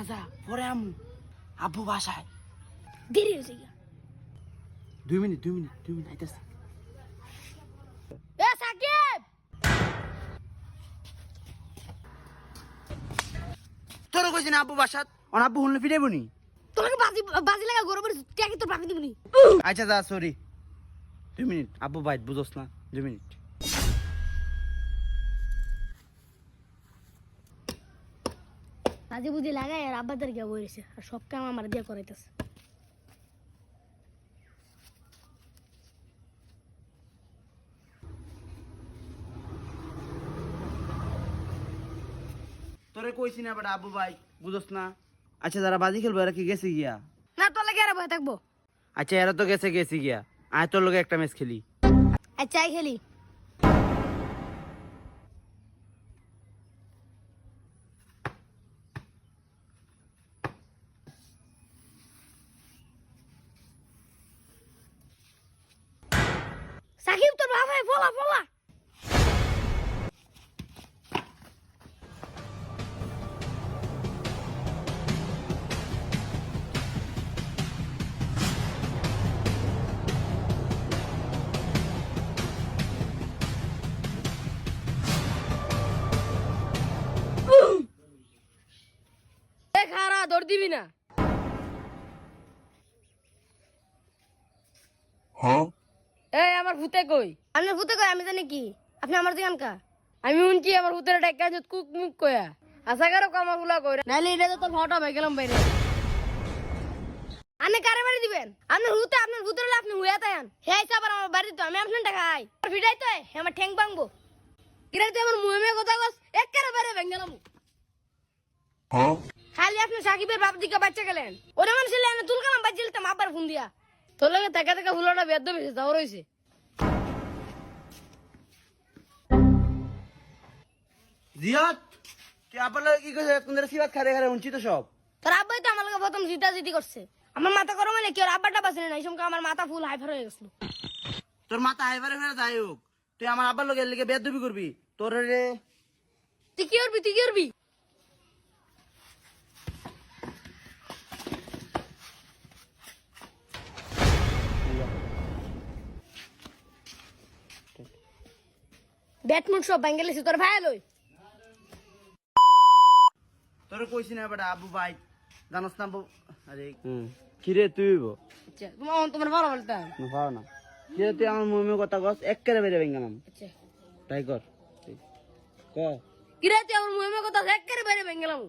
যা পরে আমু আব্বু বাসায় দেরি হয়েছে গিয়া 2 মিনিট আইতাছে এ সাকিব তোর কইছিস না আব্বু বাসাত অন আব্বু হুনলে ফিরাইবো নি তোকে বাজি লাগা গরমের টিয়া তোর বাকি দিবনি আচ্ছা যা সরি 2 মিনিট আব্বু বাইত বুঝোস না 2 মিনিট বাজি বুঝি লাগাই আর আব্বাদের গিয়া বইরেছে আর সব কাম আমার দিয়ে করাইতেছে তোরে কইছি না বেটা আব্বু ভাই বুঝোস না আচ্ছা যারা বাজি খেলবো এরা কি গেছে গিয়া না তোর লাগে আর বসে থাকবো আচ্ছা এরা তো গেছে গিয়া আয় তোর লগে একটা ম্যাচ খেলি আচ্ছা আই খেলি সাকিব তোর বাবা ফলা খারা দৌড় দিবি না এই আমার ভূতে কই আপনার ভূতে কই আমি জানি কি আপনি আমার দিগান কা আমি শুনছি আমার ভূতের ডাক্কা যত কুক মুক কয়া আশা করো কামাগুলা কই নাইলে এটা তো তোর ফটো হয়ে গেলাম বাইরে আনে কারে বাড়ি দিবেন আপনার ভূতের হলে আপনি হুয়া তাইন হে হিসাব আমার বাড়ি তো আমি আপনার টাকা খাই ফিটাই তো আমার ঠ্যাং ভাঙবো কিরে তুই আমার মুহে কথা কস এক কারে বাইরে ভেঙে খালি আপনি সাকিবের বাপ দিকে বাচ্চা গেলেন ওরে মানুষ আমি তুলকালাম বাচ্চা দিতাম আবার ফোন দিয়া তোর লগে দেখা হুলোটা বেদ্য বেশি যাও রয়েছে জিয়াত তুই আব্বার লগে কি কইছিস তোদের সিবাত খারে উনছি তো সব তোর আব্বাই তো আমার লগে প্রথম জিতাজিতি করছে আমার মাথা গরম হলে কি ওর আব্বারটা বাঁচে না এই সময় আমার মাথা ফুল হাইফার হয়ে গেছিল তোর মাথা হাইবারে ফেরা যাই হোক তুই আমার আব্বার লগে লেগে বেদবি করবি তোর রে তুই কি করবি ব্যাটমুট সব বেঙ্গলেছি তোর ভাই লই তোর কইছি না বেটা আব্বু ভাই জানোস না আরে কিরে তুই আচ্ছা তোমার ভালো বলতাম ভালো না কিরে তুই আমার মুমে কথা কস একবারে বেরে ভেঙ্গালাম আচ্ছা তাই কর ক কিরে তুই আমার মুহে কথা একেবারে বাইরে ভেঙে গেলাম